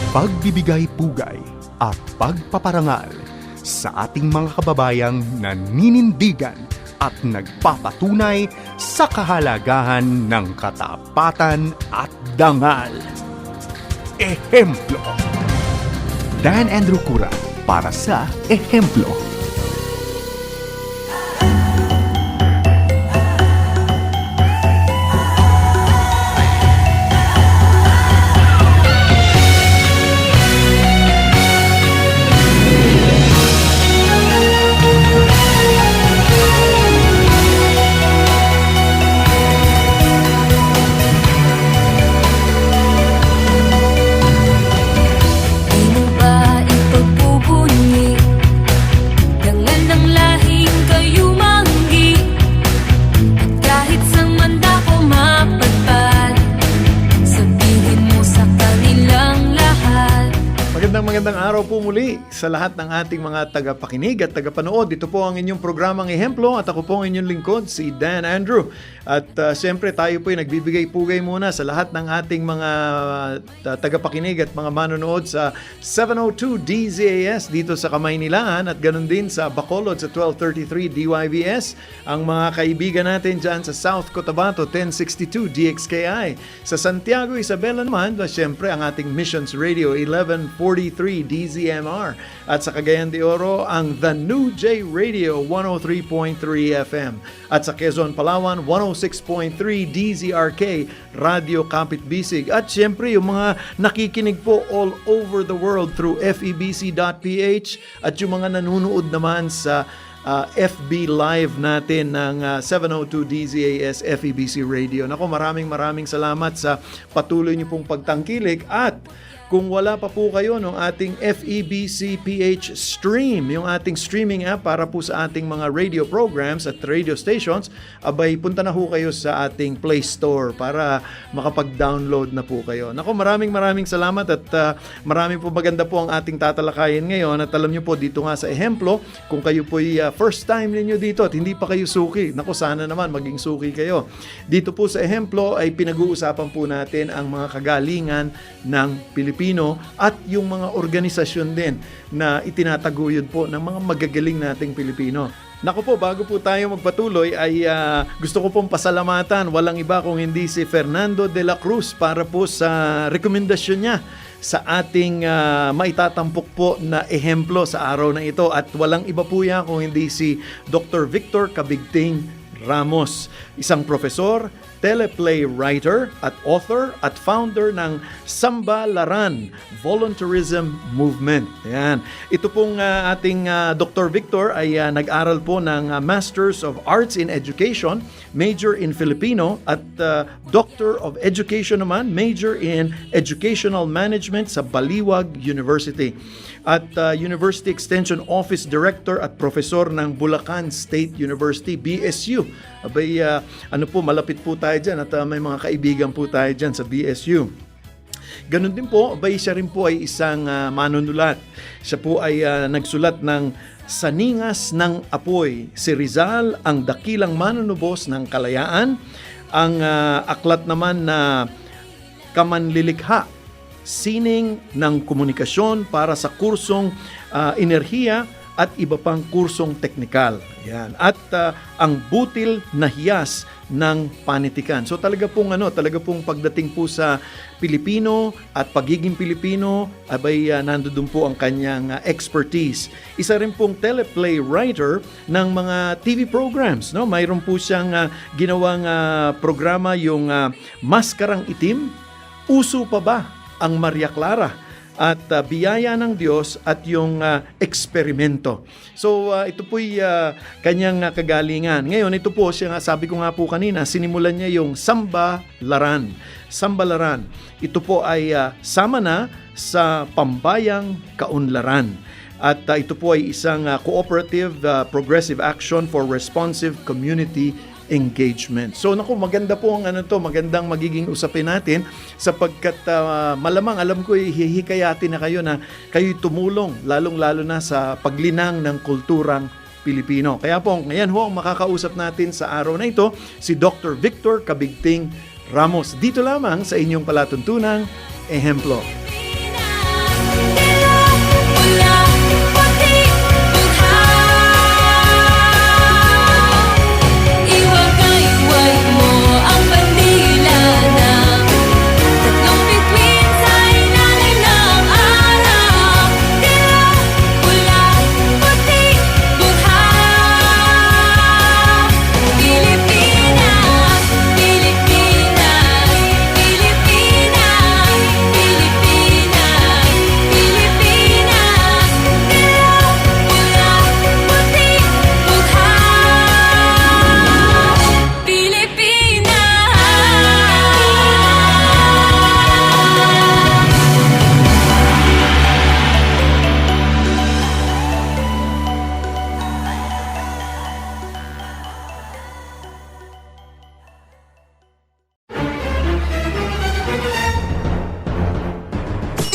pagbibigay pugay at pagpaparangal sa ating mga kababayang naninindigan at nagpapatunay sa kahalagahan ng katapatan at dangal. Ehemplo. Dan Andrew Cura para sa Ehemplo. Magandang araw po muli sa lahat ng ating mga tagapakinig at tagapanood. Ito po ang inyong programang Ehemplo at ako po ang inyong lingkod, si Dan Andrew. At siyempre tayo po ay nagbibigay-pugay muna sa lahat ng ating mga tagapakinig at mga manonood sa 702 DZAS dito sa Kamaynilaan at ganun din sa Bacolod sa 1233 DYVS. Ang mga kaibigan natin dyan sa South Cotabato 1062 DXKI. Sa Santiago, Isabela naman, siyempre ang ating Missions Radio 1143 DZMR at sa Cagayan de Oro ang The New J Radio 103.3 FM at sa Quezon, Palawan 106.3 DZRK Radio Kapit Bisig at siyempre yung mga nakikinig po all over the world through febc.ph at yung mga nanonood naman sa FB Live natin ng 702 DZAS FEBC Radio. Nako, maraming salamat sa patuloy niyo pong pagtangkilik at kung wala pa po kayo ng ating FEBC PH Stream, yung ating streaming app para po sa ating mga radio programs at radio stations, abay punta na po kayo sa ating Play Store para makapag-download na po kayo. Nako, maraming salamat at maraming po maganda po ang ating tatalakayin ngayon at alam niyo po dito nga sa Ehemplo, kung kayo po first time ninyo dito at hindi pa kayo suki, nako sana naman maging suki kayo. Dito po sa Ehemplo ay pinag-uusapan po natin ang mga kagalingan ng Pilipino at yung mga organisasyon din na itinataguyod po ng mga magagaling nating Pilipino. Naku po, bago po tayo magpatuloy ay gusto ko pong pasalamatan walang iba kung hindi si Fernando de la Cruz para po sa rekomendasyon niya sa ating maitatampok po na ehemplo sa araw na ito at walang iba po yan kung hindi si Dr. Victor Cabigting Ramos, isang profesor, teleplay writer at author at founder ng Samba Laran Volunteerism Movement. Ayan. Ito pong ating Dr. Victor ay nag-aral po ng Masters of Arts in Education, major in Filipino at Doctor of Education naman, major in Educational Management sa Baliwag University. At University Extension Office Director at Professor ng Bulacan State University, BSU. Abay, malapit po tayo dyan at may mga kaibigan po tayo dyan sa BSU. Ganun din po, abay, siya rin po ay isang manunulat. Siya po ay nagsulat ng Saningas ng Apoy, si Rizal, ang dakilang manunubos ng kalayaan. Ang aklat naman na Kamanlilikha, sining ng komunikasyon para sa kursong enerhiya at iba pang kursong teknikal. Yan. At ang butil na hiyas ng panitikan. So talaga pong pagdating po sa Pilipino at pagiging Pilipino, abay nandoon po ang kanyang expertise. Isa rin pong teleplay writer ng mga TV programs, no? Mayroon po siyang ginawang programa yung Maskarang Itim, Uso Pa Ba ang Maria Clara at Biyaya ng Diyos at yung Eksperimento. So ito po'y kanyang kagalingan. Ngayon ito po siya, sabi ko nga po kanina, sinimulan niya yung Samba Laran. Samba Laran. Ito po ay sama na sa Pambayang Kaunlaran. At ito po ay isang cooperative progressive action for responsive community engagement. So naku, maganda po ang magandang magiging usapin natin sapagkat malamang alam ko hihikayatin na kayo tumulong lalong-lalo na sa paglinang ng kulturang Pilipino. Kaya po, ngayon ho ang makakausap natin sa araw na ito si Dr. Victor Cabigting Ramos. Dito lamang sa inyong palatuntunang Ehemplo. dilaw, pula, puti, bughaw. Iwagayway mo ang bandila ng tatlong bituin sa ilalim ng araw. Dilaw, pula, puti, bughaw. Pilipinas, Pilipinas, Pilipinas, Pilipinas, Pilipinas. Dilaw, pula, puti, bughaw. Pilipinas.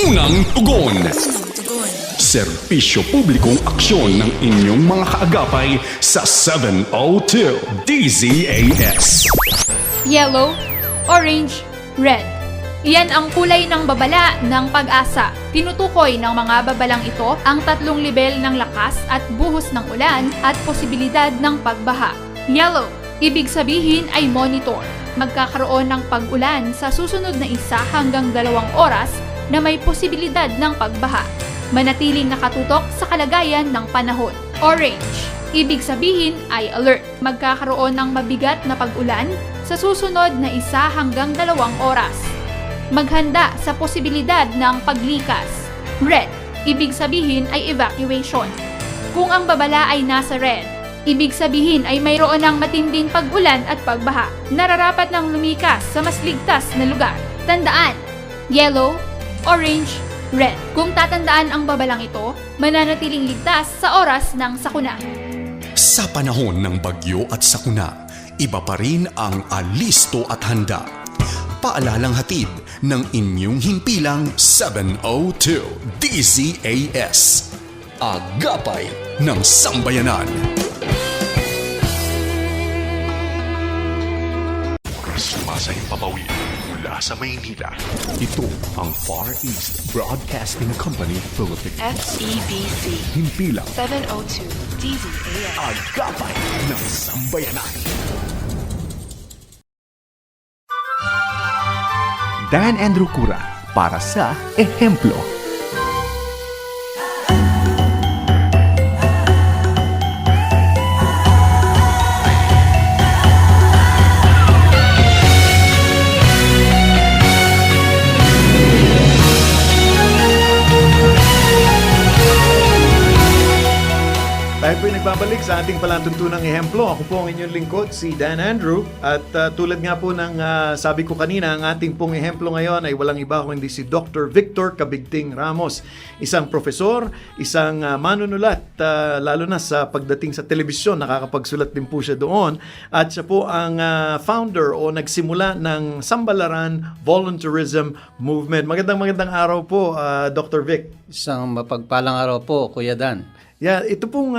Unang tugon. Serbisyo publikong aksyon ng inyong mga kaagapay sa 702 DZAS. Yellow, orange, red. Iyan ang kulay ng babala ng pag-asa. Tinutukoy ng mga babalang ito ang tatlong lebel ng lakas at buhos ng ulan at posibilidad ng pagbaha. Yellow, ibig sabihin ay monitor. Magkakaroon ng pag-ulan sa susunod na 1 hanggang 2 oras na may posibilidad ng pagbaha. Manatiling nakatutok sa kalagayan ng panahon. Orange, ibig sabihin ay alert. Magkakaroon ng mabigat na pag-ulan sa susunod na 1 hanggang 2 oras. Maghanda sa posibilidad ng paglikas. Red, ibig sabihin ay evacuation. Kung ang babala ay nasa red, ibig sabihin ay mayroon ng matinding pag-ulan at pagbaha. Nararapat ng lumikas sa mas ligtas na lugar. Tandaan, yellow, orange, red. Kung tatandaan ang babalang ito, mananatiling ligtas sa oras ng sakuna. Sa panahon ng bagyo at sakuna, iba pa rin ang alisto at handa. Paalalang hatid ng inyong himpilang 702 DZAS. Agapay ng Sambayanan. Sumasayang papawid mula sa Maynila. Ito ang Far East Broadcasting Company Philippines. FEBC Himpilang 702 DZAS. Agapay ng Sambayanan. Dan Andrew Cura para sa Ehemplo. Tayo po nagbabalik sa ating palatuntunang ehemplo. Ako po ang inyong lingkod, si Dan Andrew. At tulad nga po ng sabi ko kanina, ang ating pong ehemplo ngayon ay walang iba kundi si Dr. Victor Cabigting Ramos. Isang profesor, isang manunulat, lalo na sa pagdating sa telebisyon, nakakapagsulat din po siya doon. At siya po ang founder o nagsimula ng Sambalaran Volunteerism Movement. Magandang araw po, Dr. Vic. Isang mapagpalang araw po, Kuya Dan. Yeah, ito pong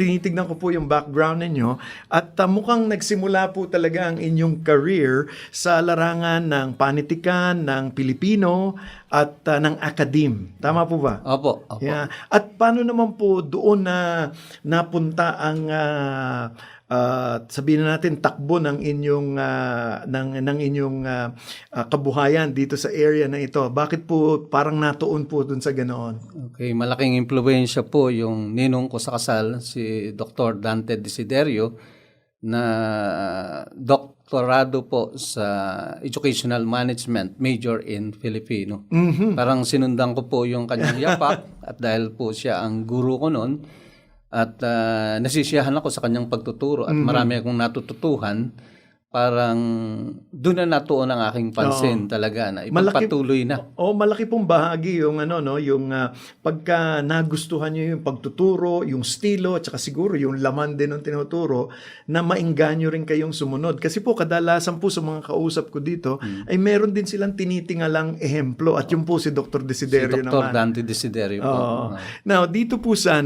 tinitignan ko po yung background ninyo at mukhang nagsimula po talaga ang inyong career sa larangan ng panitikan, ng Pilipino at ng academe. Tama po ba? Opo. Yeah. At paano naman po doon na napunta ang sabihin na natin takbo ng inyong kabuhayan dito sa area na ito? Bakit po parang natuon po dun sa ganoon? Okay, malaking impluwensya po yung ninong ko sa kasal, si Dr. Dante Desiderio, na doktorado po sa Educational Management, major in Filipino. Parang sinundan ko po yung kanyang yapak at dahil po siya ang guru ko noon, at nasisiyahan ako sa kanyang pagtuturo at marami akong natututuhan. Parang doon na natuon ang aking pansin talaga na ipagpatuloy na. Malaki pong bahagi yung yung pagka nagustuhan niyo yung pagtuturo, yung estilo at saka siguro yung laman din ng tinuturo na maengganyo rin kayong sumunod. Kasi po kadalasan po sa mga kausap ko dito ay meron din silang tinitingalang ehemplo at yung po si Dr. Desiderio Si Dr. naman. Dante Desiderio po. Now, dito po sa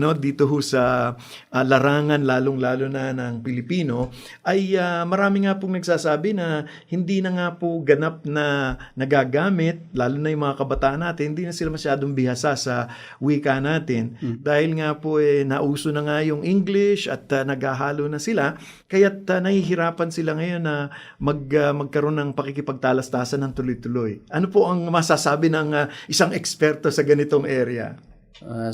larangan lalong-lalo na ng Pilipino ay marami nga pong nagsasabi na hindi na nga po ganap na nagagamit, lalo na yung mga kabataan natin, hindi na sila masyadong bihasa sa wika natin. Dahil nga po nauso na nga yung English at naghahalo na sila, kaya't nahihirapan sila ngayon na magkaroon ng pakikipagtalastasan ng tuloy-tuloy. Ano po ang masasabi ng isang eksperto sa ganitong area?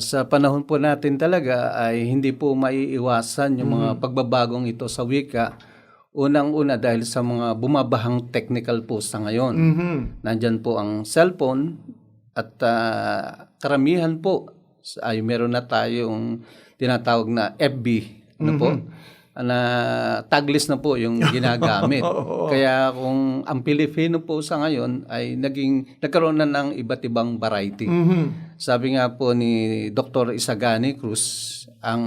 Sa panahon po natin talaga ay hindi po maiiwasan yung mga pagbabagong ito sa wika. Unang-una dahil sa mga bumabahang technical po sa ngayon. Nandyan po ang cellphone at karamihan po ay meron na tayong tinatawag na FB. Ano po? Na taglist na po yung ginagamit. Kaya kung ang Pilipino po sa ngayon ay nagkaroon na ng iba't ibang variety. Sabi nga po ni Dr. Isagani Cruz, ang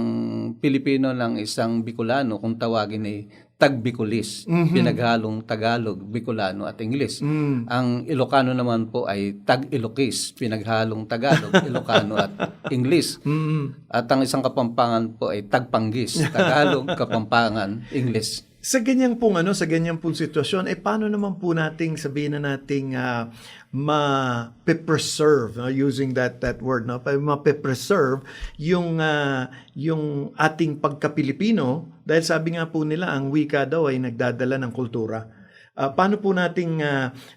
Pilipino ng isang Bicolano kung tawagin ay Tag-Bicolis, pinaghalong Tagalog, Bicolano at Ingles. Ang Ilocano naman po ay Tag-Ilocis, pinaghalong Tagalog, Ilocano at Ingles. At ang isang Kapampangan po ay Tagpanggis, Tagalog, Kapampangan, Ingles. Sa ganyan pong sa ganyan pong sitwasyon, paano naman po nating sabihin na nating ma-preserve, using that word, no? Ma-preserve yung ating pagka-Pilipino, dahil sabi nga po nila ang wika daw ay nagdadala ng kultura. Paano po nating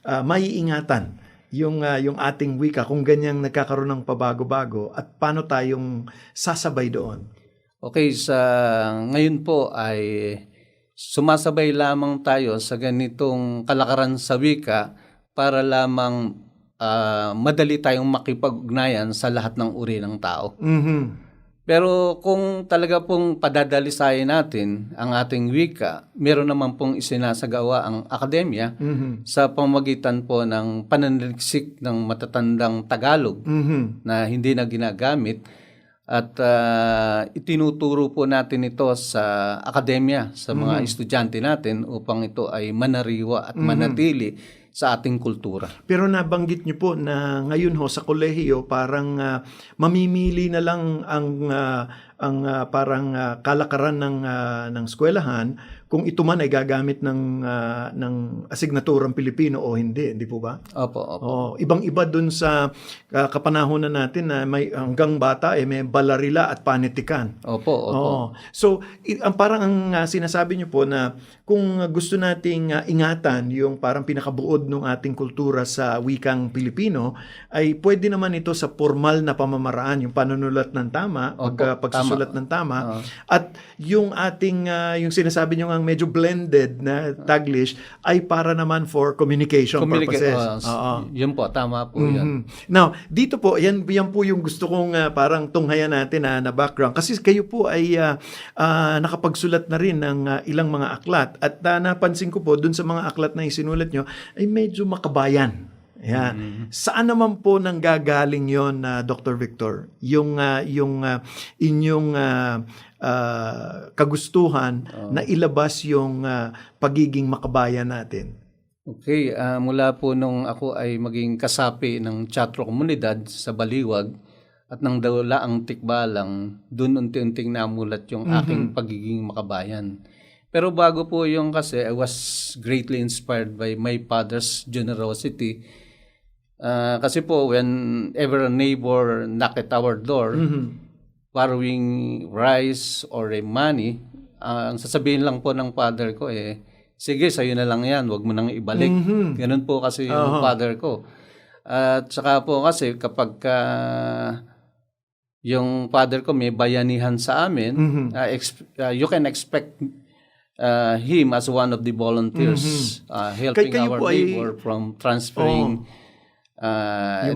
maiingatan yung ating wika kung ganyang nagkakaroon ng pabago-bago, at paano tayong sasabay doon? Okay, ngayon po ay sumasabay lamang tayo sa ganitong kalakaran sa wika para lamang madali tayong makipag-ugnayan sa lahat ng uri ng tao. Pero kung talaga pong padadalisayin natin ang ating wika, meron naman pong isinasagawa ang akademya sa pamamagitan po ng pananaliksik ng matatandang Tagalog na hindi na ginagamit. At itinuturo po natin ito sa akademya, sa mga estudyante natin upang ito ay manariwa at manatili sa ating kultura. Pero nabanggit niyo po na ngayon sa kolehiyo parang mamimili na lang ang parang kalakaran ng eskwelahan kung ito man ay gagamit ng asignaturang Pilipino o hindi po ba? Opo. Ibang-iba dun sa kapanahonan natin na may hanggang bata may balarila at panitikan. Opo. So, parang ang sinasabi niyo po na kung gusto nating ingatan yung parang pinakabuod ng ating kultura sa wikang Pilipino, ay pwede naman ito sa formal na pamamaraan, yung panunulat ng tama, pagsusulat ng tama, at yung ating yung sinasabi niyo ang medyo blended na Taglish ay para naman for communication purposes. Yun po, tama po yan. Now, dito po, yan po yung gusto kong parang tunghayan natin na background. Kasi kayo po ay nakapagsulat na rin ng ilang mga aklat. At napansin ko po, dun sa mga aklat na isinulat nyo, ay medyo makabayan. Yan. Saan naman po nanggagaling yon, Dr. Victor? Yung inyong kagustuhan na ilabas yung pagiging makabayan natin. Okay, mula po nung ako ay maging kasapi ng Chatro Komunidad sa Baliwag at nang Daulaang Tikbalang, dun unti-unting namulat yung aking pagiging makabayan. Pero bago po yung kasi, I was greatly inspired by my father's generosity. Kasi po, whenever a neighbor knocked at our door, borrowing rice or money, ang sasabihin lang po ng father ko sige, sa'yo na lang yan, wag mo nang ibalik. Ganun po kasi yung father ko. At saka po kasi kapag yung father ko may bayanihan sa amin, you can expect him as one of the volunteers helping our neighbor from transferring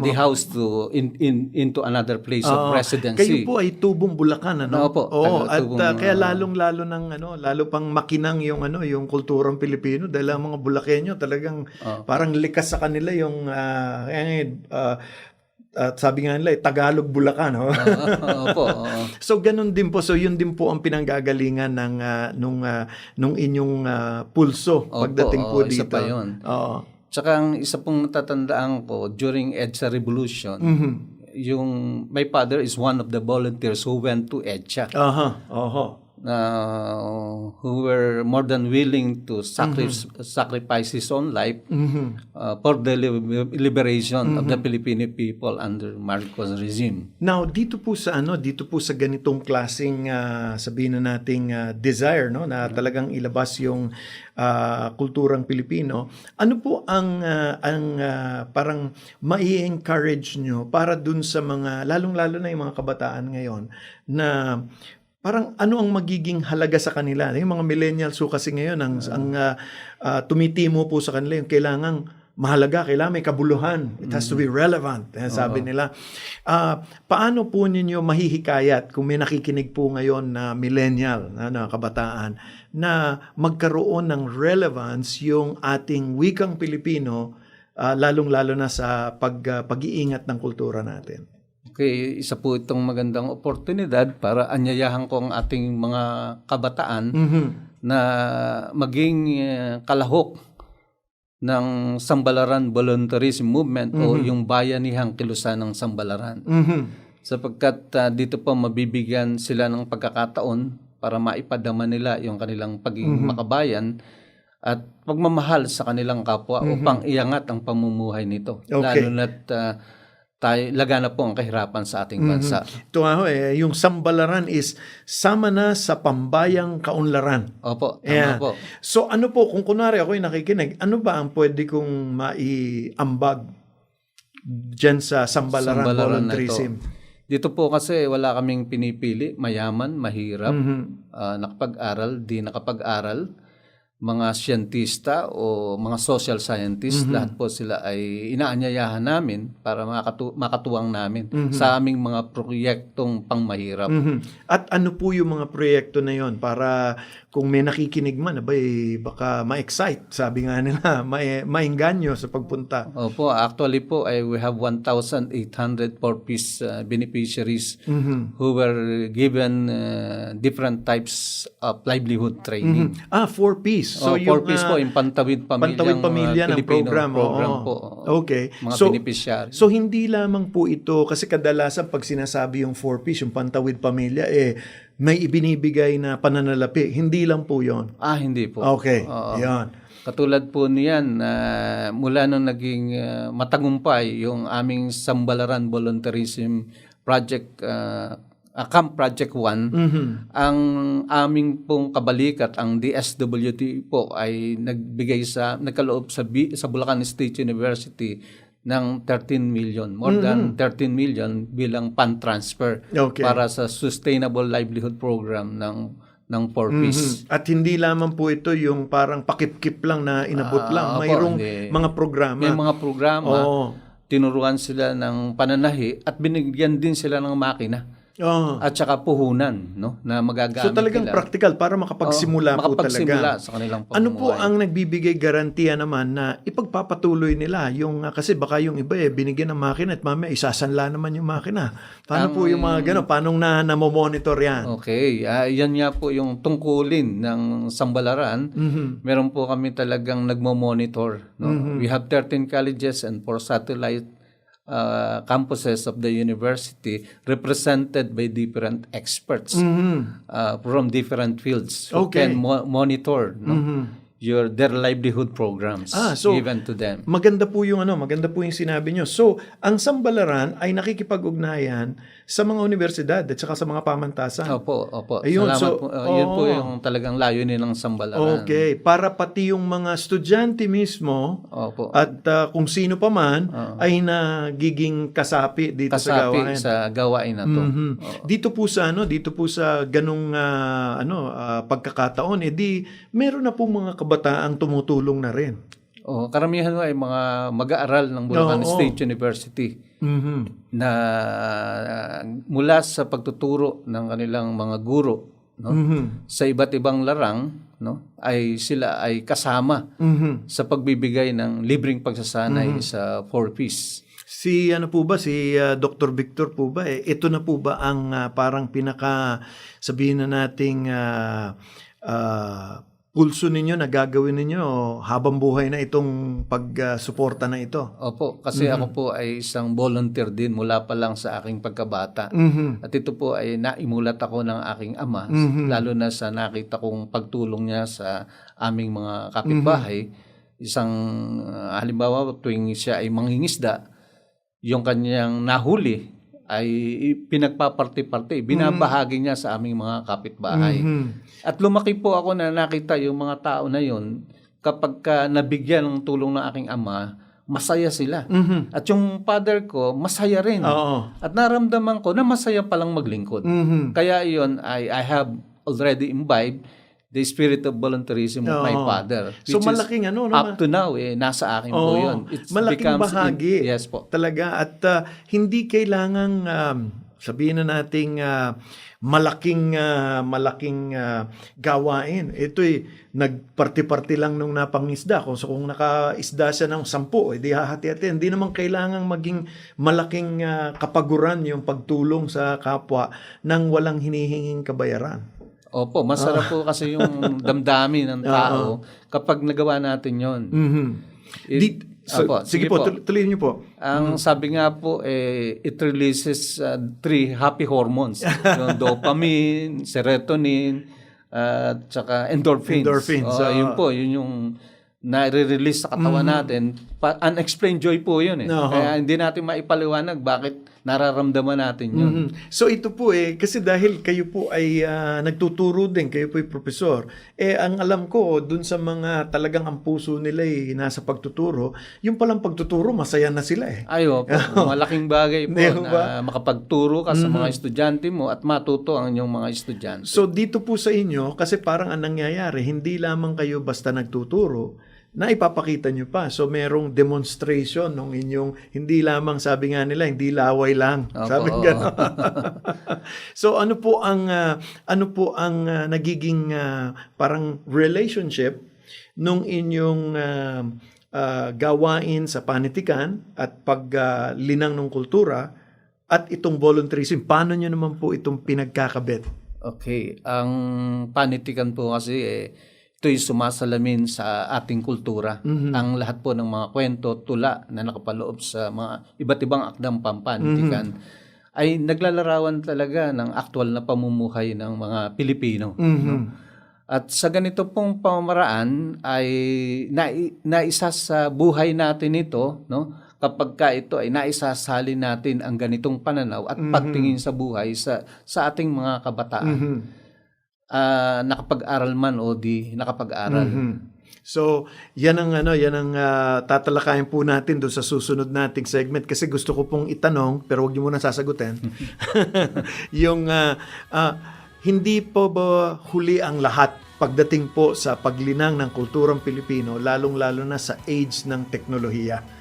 the house to into another place of residency. Kayo po ay tubong Bulacan, ano? Opo. At kaya lalo ng lalo pang makinang yung yung kulturang Pilipino, dahil ang mga Bulakenyo talagang parang likas sa kanila yung sabi nga nila, Tagalog Bulacan. Opo. So ganun din po. So yun din po ang pinanggagalingan ng nung inyong pulso pagdating po dito. Isa pa yun. Tsaka ang isa pong natatandaan ko, during EDSA Revolution, my father is one of the volunteers who went to EDSA. who were more than willing to sacrifice his own life for the liberation of the Filipino people under Marcos regime. Now, dito po sa ganitong klaseng sabihin na nating desire, no, na talagang ilabas yung kulturang Pilipino, ano po ang parang mai-encourage nyo para dun sa mga lalong-lalo na yung mga kabataan ngayon na parang ano ang magiging halaga sa kanila? Yung mga millennials so kasi ngayon ang tumitimo po sa kanila yung kailangang mahalaga, kailangan may kabuluhan. It has to be relevant. Sabi nila. Paano po ninyo mahihikayat kung may nakikinig po ngayon na millennial, na kabataan, na magkaroon ng relevance yung ating wikang Pilipino, lalong-lalo na sa pag-iingat ng kultura natin? Okay, isa po itong magandang oportunidad para anyayahan ko ang ating mga kabataan na maging kalahok ng Sambalaran Volunteerism Movement o yung Bayanihang Kilusan ng Sambalaran. Sapagkat dito po mabibigyan sila ng pagkakataon para maipadama nila yung kanilang pagiging makabayan at pagmamahal sa kanilang kapwa upang iangat ang pamumuhay nito. Okay. Lalo na't lagana po ang kahirapan sa ating bansa. Ito yung Sambalaran is sama na sa pambayang kaunlaran. Opo, tama Ayan. po. So ano po, kung kunwari ako'y nakikinig, ano ba ang pwede kong maiambag dyan sa Sambalaran volunteerism? Dito po kasi wala kaming pinipili, mayaman, mahirap, nakapag-aral, di nakapag-aral, mga siyentista o mga social scientists, lahat po sila ay inaanyayahan namin para makatuwang namin sa aming mga proyektong pangmahirap. At ano po yung mga proyekto na yon para kung may nakikinig man, baka ma-excite, sabi nga nila, maingganyo sa pagpunta. Opo, actually po we have 1,800 4-piece beneficiaries who were given different types of livelihood training. 4-piece. So 4-piece po, yung Pantawid Pamilya ng program po. Okay. Mga So, beneficiary. so hindi lamang po ito, kasi kadalasan pag sinasabi yung 4-piece, yung Pantawid Pamilya, may ibinibigay na pananalapi. Hindi lang po yon. Hindi po. Okay. Oo. Yan. Katulad po niyan, mula nung naging matagumpay yung aming Sambalaran Volunteerism Project, Camp Project 1, ang aming pong kabalikat, ang DSWD po ay nagkaloob sa Bulacan State University ng 13 million, more than 13 million bilang fund transfer para sa Sustainable Livelihood Program ng 4-piece. At hindi lamang po ito yung parang pakip-kip lang na inabot lang. Mayroong mga programa. May mga programa. Tinuruan sila ng pananahi at binigyan din sila ng makina. At saka puhunan, no, na magagamit. So talagang nila. practical para makapagsimula po talaga. Sa kanilang pamumuhay. Ano po ang nagbibigay garantiya naman na ipagpapatuloy nila yung kasi baka yung iba binigyan ng makina at mamaya isasanla naman yung makina. Paano po yung mga gano'n? Paano na-monitor yan? Okay, yan nga po yung tungkulin ng Sambalaran. Meron po kami talagang nagmo-monitor. No? We have 13 colleges and 4 satellite campuses of the university represented by different experts from different fields who can monitor their livelihood programs given to them. Maganda po yung sinabi nyo. So, ang Sambalaran ay nakikipag-ugnayan sa mga universidad at saka sa mga pamantasan. Opo. Ayun, salamat po. Yun po yung talagang layunin ng Sambalaran. Okay, para pati yung mga estudyante mismo at kung sino pa man ay nagiging kasapi dito sa gawain. Sa gawain na to. Dito po sa ganung pagkakataon meron na po mga kabataang tumutulong na rin. Karamihan ay mga mag-aaral ng Bulacan State University na mula sa pagtuturo ng kanilang mga guro sa iba't ibang larang, ay sila ay kasama sa pagbibigay ng libreng pagsasanay sa 4-piece. Si Dr. Victor po ba ito na po ba ang parang pinaka sabihin na nating pulso ninyo na gagawin ninyo habang buhay na itong pagsuporta na ito? Opo, kasi ako po ay isang volunteer din mula pa lang sa aking pagkabata. At ito po ay naimulat ako ng aking ama, lalo na sa nakita kong pagtulong niya sa aming mga kapitbahay. Isang halimbawa, tuwing siya ay manghingisda, yung kanyang nahuli ay pinagpaparte-parte, binabahagi niya sa aming mga kapitbahay. At lumaki po ako na nakita yung mga tao na yon, kapag nabigyan ng tulong ng aking ama, masaya sila. At yung father ko, masaya rin. Oo. At naramdaman ko na masaya palang maglingkod. Kaya yon I have already imbibed the spirit of volunteerism of my Oo. father. So, which is malaking up to now, nasa akin po yun. It malaking becomes bahagi. yes po. Talaga. At hindi kailangang sabihin na nating malaking gawain. Ito'y nagparti-parti lang nung napangisda. Kung nakaisda siya ng 10, edi hahati-hati. Hindi naman kailangang maging malaking kapaguran yung pagtulong sa kapwa nang walang hinihinging kabayaran. Opo, masarap po kasi yung damdamin ng tao kapag nagawa natin yon. Sige po, tuloy niyo po. Ang sabi nga po, it releases 3 happy hormones. Yung dopamine, serotonin, at saka endorphins. Yun po, yun yung nare-release sa katawan natin. Unexplained joy po yun. Kaya hindi natin maipaliwanag bakit nararamdaman natin yun. So ito po kasi dahil kayo po ay nagtuturo din, kayo po ay profesor, ang alam ko dun sa mga talagang ang puso nila nasa pagtuturo, yung palang pagtuturo, masaya na sila Ayo po, malaking bagay po na makapagturo ka sa mga estudyante mo at matuto ang inyong mga estudyante. So dito po sa inyo, kasi parang ang nangyayari, hindi lamang kayo basta nagtuturo, na ipapakita nyo pa. So merong demonstration ng inyong, hindi lamang, sabi nga nila, hindi laway lang. Sabi gano'n. So ano po ang nagiging parang relationship nung inyong gawain sa panitikan at paglinang ng kultura at itong volunteerism? Paano nyo naman po itong pinagkakabit? Okay, ang panitikan po kasi ito'y sumasalamin sa ating kultura. Ang lahat po ng mga kwento, tula na nakapaloob sa mga iba't ibang akdang pampanitikan ay naglalarawan talaga ng aktual na pamumuhay ng mga Pilipino. No? At sa ganito pong pamamaraan ay naisa sa buhay natin ito, no? Kapag ka ito ay naisasali natin ang ganitong pananaw at pagtingin sa buhay sa ating mga kabataan. Nakapag-aral man o di nakapag-aral. So, yan ang tatalakayin po natin doon sa susunod nating segment kasi gusto ko pong itanong pero wag niyo muna sasagutin. Yung hindi po ba huli ang lahat pagdating po sa paglinang ng kulturang Pilipino, lalong-lalo na sa age ng teknolohiya?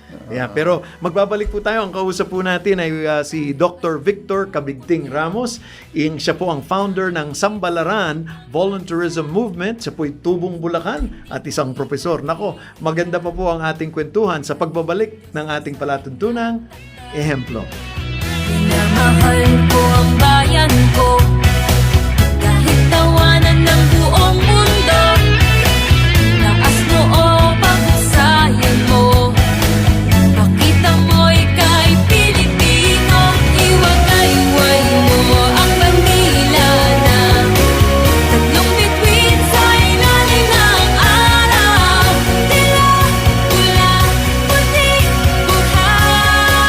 Pero magbabalik po tayo. Ang kausap po natin ay si Dr. Victor Cabigting Ramos. Siya po ang founder ng Sambalaran Volunteerism Movement. Siya po ay tubong Bulacan at isang profesor. Nako, maganda pa po ang ating kwentuhan sa pagbabalik ng ating palatuntunang ehemplo. Minamahal ko ang bayan ko, kahit tawanan ng buong mundo. Taas noo pagsayan mo, pakita mo'y kay Pilipino. Iwagay-way mo ang bandila na tatlong bituin sa ilalim ng araw. Tila, pula, puti, buhaw.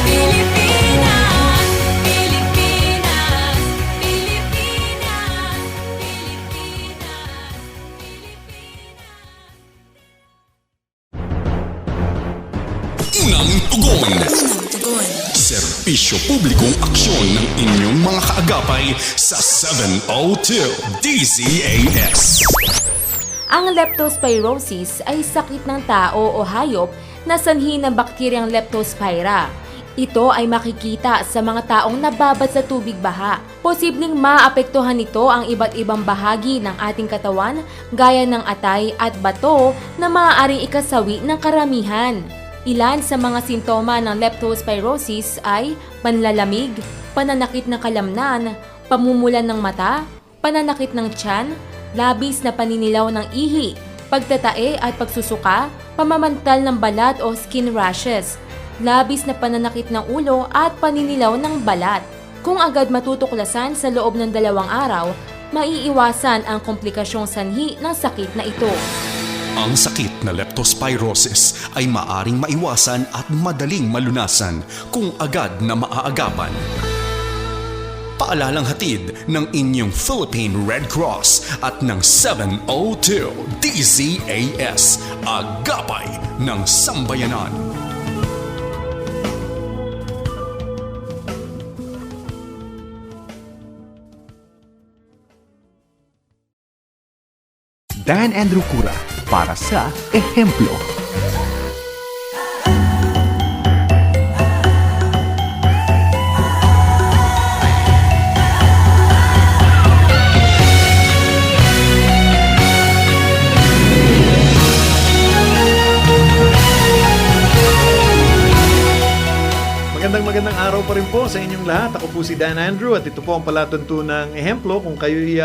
Pilipinas, Pilipinas, Pilipinas, Pilipinas, Pilipinas. Unang tugon. Serbisyo publikong aksyon ng inyong mga kaagapay sa 702 DZAS. Ang leptospirosis ay sakit ng tao o hayop na sanhi ng bakteryang Leptospira. Ito ay makikita sa mga taong nababad sa tubig baha. Posibleng maapektuhan nito ang iba't ibang bahagi ng ating katawan gaya ng atay at bato na maaaring ikasawi ng karamihan. Ilan sa mga simptoma ng leptospirosis ay panlalamig, pananakit ng kalamnan, pamumulan ng mata, pananakit ng tiyan, labis na paninilaw ng ihi, pagtatae at pagsusuka, pamamantal ng balat o skin rashes, labis na pananakit ng ulo at paninilaw ng balat. Kung agad matutuklasan sa loob ng 2 araw, maiiwasan ang komplikasyong sanhi ng sakit na ito. Ang sakit na leptospirosis ay maaring maiwasan at madaling malunasan kung agad na maaagapan. Paalalang hatid ng inyong Philippine Red Cross at ng 702 DZAS, Agapay ng Sambayanan. Dan Andrew Cura para sa Ehemplo. Magandang araw pa rin po sa inyong lahat. Ako po si Dan Andrew at ito po ang palatuntunang ehemplo kung kayo'y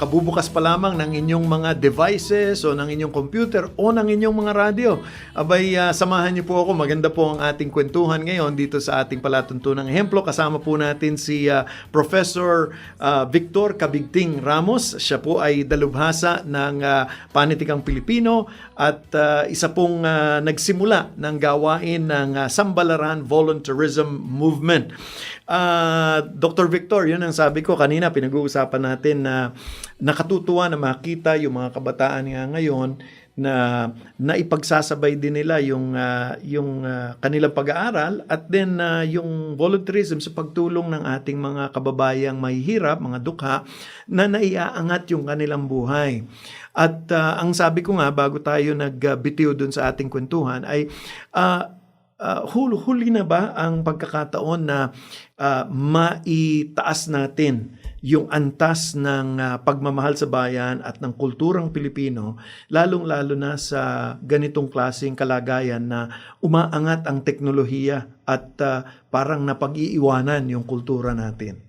kabubukas pa lamang ng inyong mga devices o ng inyong computer o ng inyong mga radyo. Abay, samahan niyo po ako. Maganda po ang ating kwentuhan ngayon dito sa ating palatuntunang ehemplo. Kasama po natin si Professor Victor Cabigting Ramos. Siya po ay dalubhasa ng Panitikang Pilipino at isa pong nagsimula ng gawain ng Sambalaran Volunteerism Movement. Dr. Victor, yun ang sabi ko kanina, pinag-uusapan natin na nakatutuwa na makita yung mga kabataan nga ngayon na ipagsasabay din nila yung kanilang pag-aaral at then yung volunteerism sa pagtulong ng ating mga kababayang mahihirap, mga dukha, na naiaangat yung kanilang buhay. At ang sabi ko nga, bago tayo nagbitiw dun sa ating kwentuhan, ay huli na ba ang pagkakataon na maitaas natin yung antas ng pagmamahal sa bayan at ng kulturang Pilipino, lalong-lalo na sa ganitong klaseng kalagayan na umaangat ang teknolohiya at parang napag-iiwanan yung kultura natin?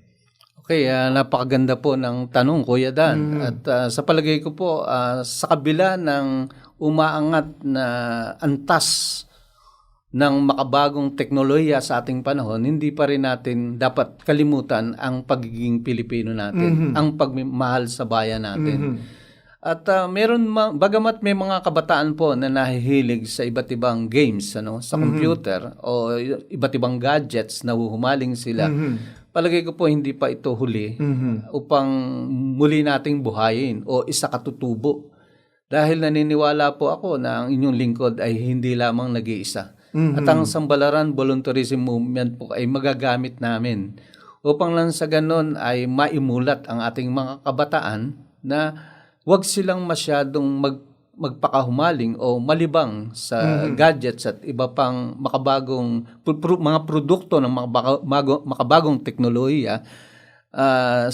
Okay, napakaganda po ng tanong, Kuya Dan. At sa palagay ko po, sa kabila ng umaangat na antas ng makabagong teknolohiya sa ating panahon, hindi pa rin natin dapat kalimutan ang pagiging Pilipino natin, ang pagmamahal sa bayan natin. At bagamat may mga kabataan po na nahihilig sa iba't ibang games sa computer o iba't ibang gadgets na huhumaling sila, palagay ko po hindi pa ito huli upang muli nating buhayin o isakatutubo. Dahil naniniwala po ako na ang inyong lingkod ay hindi lamang nag-iisa. At ang Sambalaran Volunteerism Movement po ay magagamit namin upang lang sa ganon ay maimulat ang ating mga kabataan na huwag silang masyadong magpakahumaling o malibang sa gadgets at iba pang makabagong mga produkto ng makabagong teknolohiya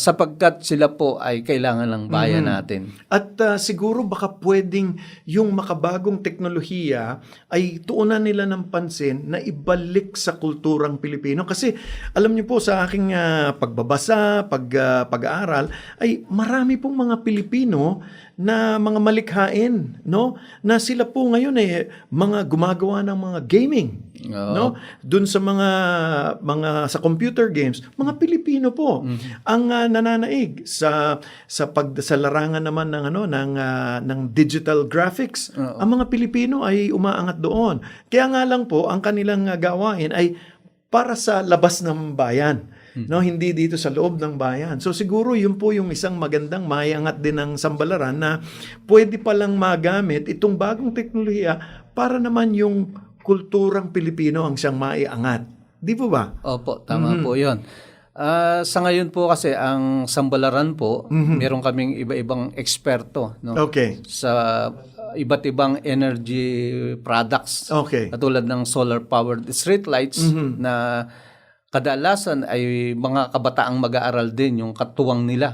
sapagkat sila po ay kailangan ng bayan natin. At siguro baka pwedeng yung makabagong teknolohiya ay tuunan nila ng pansin na ibalik sa kulturang Pilipino. Kasi alam niyo po sa aking pagbabasa, pag-aaral, ay marami pong mga Pilipino na mga malikhain, no? Na sila po ngayon mga gumagawa ng mga gaming, no? Doon sa mga sa computer games, mga Pilipino po ang nananaig sa larangan naman ng digital graphics. Ang mga Pilipino ay umaangat doon. Kaya nga lang po ang kanilang gawain ay para sa labas ng bayan. No, hindi dito sa loob ng bayan. So siguro yun po yung isang magandang maiangat din ng Sambalaran na pwede palang magamit itong bagong teknolohiya para naman yung kulturang Pilipino ang siyang maiangat. Di po ba? Opo, tama po yun. Sa ngayon po kasi ang Sambalaran po, meron kaming iba-ibang eksperto sa iba't ibang energy products. Katulad ng solar-powered street lights na kadalasan ay mga kabataang mag-aaral din yung katuwang nila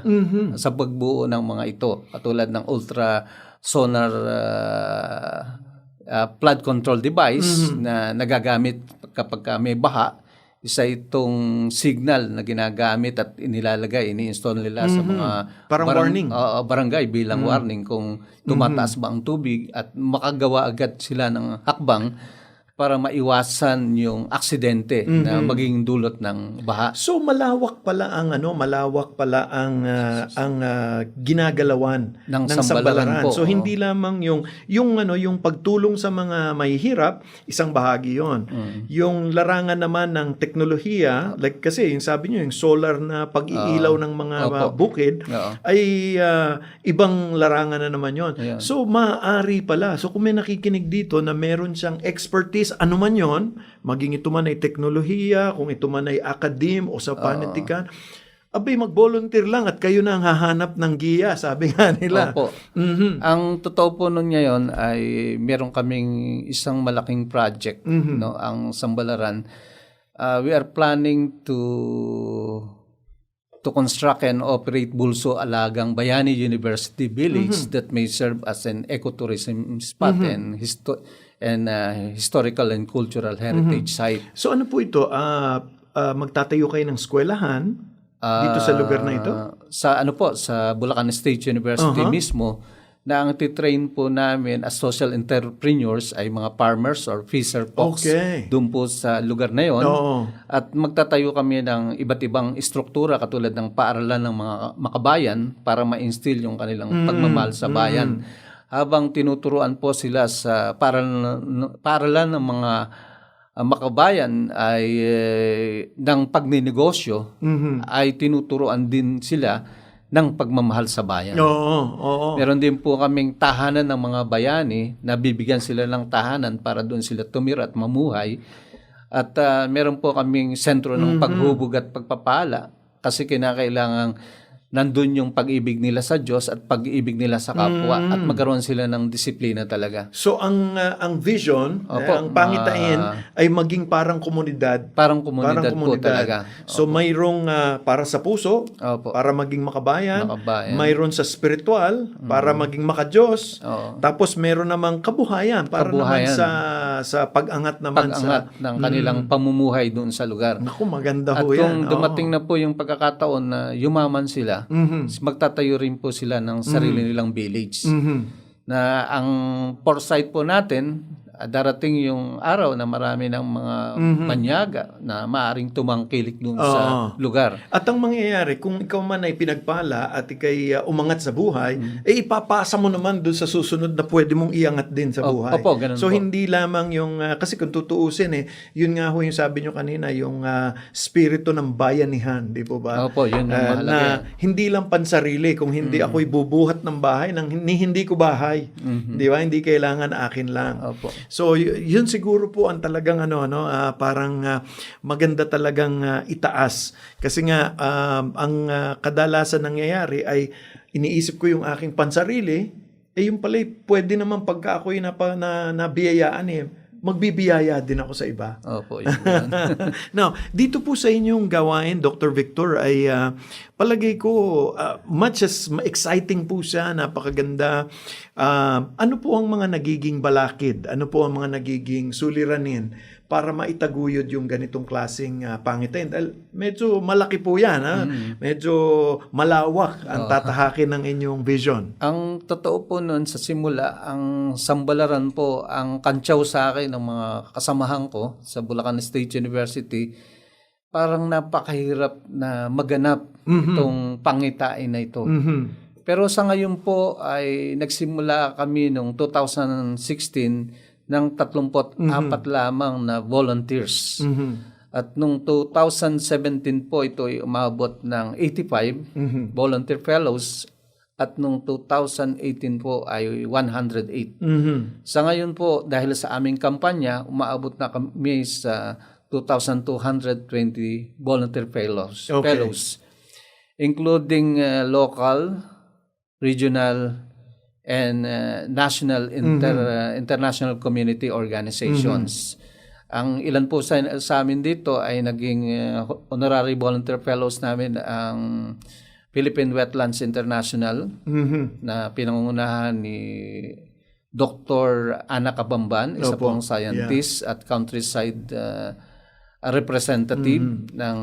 sa pagbuo ng mga ito. Katulad ng ultra sonar flood control device na nagagamit kapag may baha. isa itong signal na ginagamit at inilalagay, ini-install nila sa mga Parang warning. barangay bilang warning kung tumataas ba ang tubig at makagawa agad sila ng hakbang para maiwasan yung aksidente na maging dulot ng baha. So malawak pala ang ginagalawan Ng ng Sambalaran po, So oo. hindi lamang yung pagtulong sa mga mahihirap, isang bahagi 'yon. Yung larangan naman ng teknolohiya, like kasi yung sabi niyo yung solar na pag-iilaw ng mga Opo. bukid Oo. ay ibang larangan na naman 'yon. Ayan. So maaari pala. So kung may nakikinig dito na meron siyang expertise, ano man yon, maging ito man ay teknolohiya, kung ito man ay academe o sa panitikan, abay mag-volunteer lang at kayo na ang hahanap ng giya, sabi nga nila. Opo. Ang totoo po nun ngayon ay meron kaming isang malaking project, no, ang Sambalaran. We are planning to construct and operate Bulso Alagang Bayani University Village that may serve as an ecotourism spot and historical and cultural heritage site. So ano po ito? Magtatayo kayo ng eskwelahan dito sa lugar na ito? Sa Bulacan State University mismo, na ang titrain po namin as social entrepreneurs ay mga farmers or fisher folks doon po sa lugar na yon. At magtatayo kami ng iba't ibang istruktura katulad ng paaralan ng mga makabayan para ma-instill yung kanilang pagmamahal sa bayan. Habang tinuturuan po sila sa paaralan ng mga makabayan ay ng pagninegosyo, ay tinuturuan din sila ng pagmamahal sa bayan. Oo. Meron din po kaming tahanan ng mga bayani na bibigyan sila ng tahanan para doon sila tumira at mamuhay. At meron po kaming sentro ng paghubog at pagpapala kasi kinakailangan nandun yung pag-ibig nila sa Diyos at pag-ibig nila sa kapwa at magkaroon sila ng disiplina talaga. So ang vision, ang pangitain ay maging parang komunidad. Parang komunidad po talaga. So mayroong para sa puso, para maging makabayan. Mayroon sa spiritual, para maging makadiyos. Tapos meron namang kabuhayan para naman sa pag-angat naman ng kanilang pamumuhay doon sa lugar. Naku, maganda at ho yan. At kung dumating na po yung pagkakataon na yumaman sila, magtatayo rin po sila ng sarili nilang village. Na ang foresight po natin, darating yung araw na marami ng mga banyaga na maaring tumangkilik dun sa lugar. At ang mangyayari, kung ikaw man ay pinagpala at ikay umangat sa buhay, ipapasa mo naman dun sa susunod na pwede mong iangat din sa buhay. Opo, ganun so po. hindi lamang yung, kasi kung tutuusin yun nga ho yung sabi nyo kanina, yung spirito ng bayanihan, di po ba? Opo, yun ang mahalaga. Na hindi lang pansarili, kung hindi ako'y bubuhat ng bahay, hindi ko bahay. Di ba? Hindi kailangan akin lang. Opo. So yun siguro po ang talagang parang maganda talagang itaas kasi nga ang kadalasan nangyayari ay iniisip ko yung aking pansarili yung pala pwede naman pagka ako'y nabiyayaan magbibiyaya din ako sa iba. Opo, yun. Now, dito po sa inyong gawain, Dr. Victor, ay palagay ko, much as exciting po siya, napakaganda. Ano po ang mga nagiging balakid? Ano po ang mga nagiging suliranin para maitaguyod yung ganitong klaseng pangitain? Dahil medyo malaki po yan. Medyo malawak ang tatahakin ng inyong vision. Ang totoo po nun sa simula, ang Sambalaran po, ang kantsaw sa akin ng mga kasamahan ko sa Bulacan State University, parang napakahirap na maganap itong pangitain na ito. Pero sa ngayon po ay nagsimula kami noong 2016 ng 34 lamang na volunteers. At noong 2017 po ito ay umabot ng 85 volunteer fellows at noong 2018 po ay 108. Sa ngayon po dahil sa aming kampanya umaabot na kami sa 2,220 volunteer fellows, including local, regional, and national international community organizations. Ang ilan po sa amin dito ay naging honorary volunteer fellows namin ang Philippine Wetlands International na pinangungunahan ni Dr. Ana Kabamban, isa pong scientist at countryside representative ng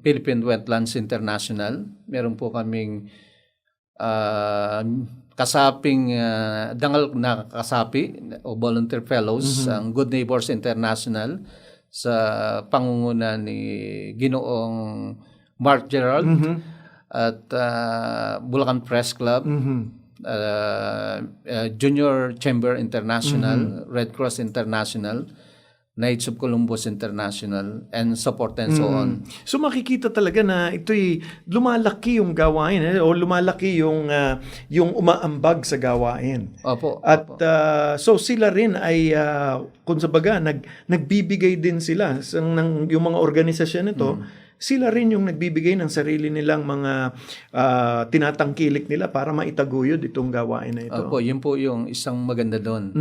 Philippine Wetlands International. Meron po kaming kasaping dangal na kasapi o volunteer fellows ang Good Neighbors International sa pangunguna ni Ginoong Mark Gerald at Bulacan Press Club, Junior Chamber International, Red Cross International, Knights of Columbus International, and support and so on. So makikita talaga na ito'y lumalaki yung gawain o lumalaki yung umaambag sa gawain. Opo. At so sila rin ay kung sa baga nagbibigay din sila yung mga organisasyon nito. Sila rin yung nagbibigay ng sarili nilang mga tinatangkilik nila para maitaguyod itong gawain na ito. Opo, yun po yung isang maganda doon.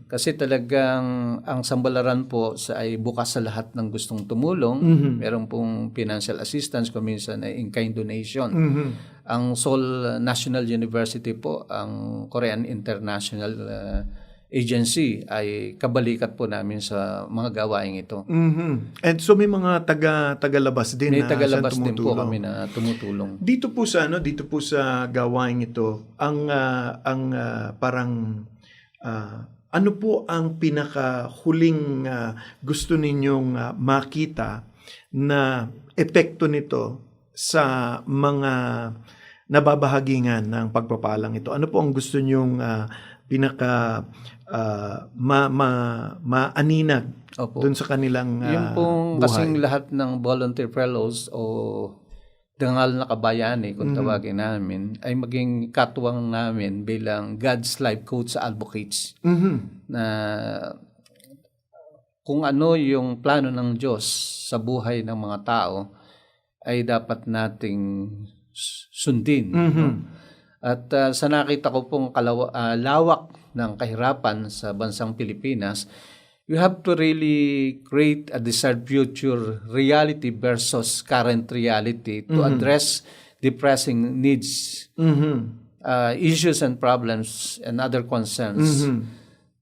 Kasi talagang ang Sambalaran po ay bukas sa lahat ng gustong tumulong. Meron pong financial assistance, kung minsan ay in-kind donation. Ang Seoul National University po, ang Korean International Agency ay kabalikat po namin sa mga gawain ito. And so may mga tagalabas din May na tagalabas siyang din po tumutulong. kami na tumutulong. Dito po sa gawain ito, ang parang ano po ang pinakahuling gusto ninyong makita na epekto nito sa mga nababahagingan ng pagpapalang ito? Ano po ang gusto ninyong pinaka maaninag Opo. doon sa kanilang Yung pong buhay? kasing lahat ng volunteer fellows o dangal na kabayani kung tawagin namin ay maging katuwang namin bilang God's Life Coach sa advocates na kung ano yung plano ng Diyos sa buhay ng mga tao ay dapat nating sundin. No? At sa nakita ko pong lawak ng kahirapan sa bansang Pilipinas, you have to really create a desired future reality versus current reality to address the pressing needs, issues and problems and other concerns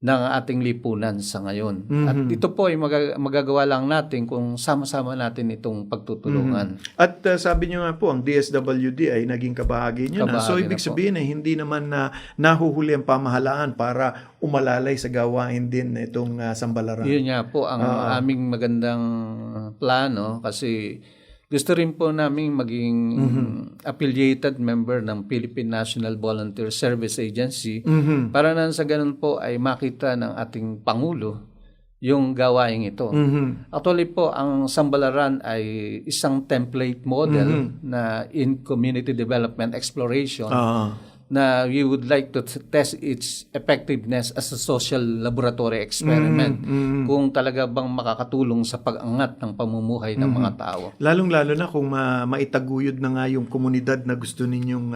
ng ating lipunan sa ngayon. At ito po ay magagawa lang natin kung sama-sama natin itong pagtutulungan. At sabi niyo nga po, ang DSWD ay naging kabahagi niyo na. So, Kabahagi ibig na po. sabihin ay hindi naman na nahuhuli ang pamahalaan para umalalay sa gawain din na itong Sambalaran. Yun nga po ang aming magandang plano kasi gusto rin po namin maging affiliated member ng Philippine National Volunteer Service Agency para na sa ganun po ay makita ng ating Pangulo yung gawain ito. Actually po, ang Sambalaran ay isang template model na in community development exploration na we would like to test its effectiveness as a social laboratory experiment kung talaga bang makakatulong sa pag-angat ng pamumuhay ng mga tao. Lalong-lalo na kung maitaguyod na nga yung komunidad na gusto ninyong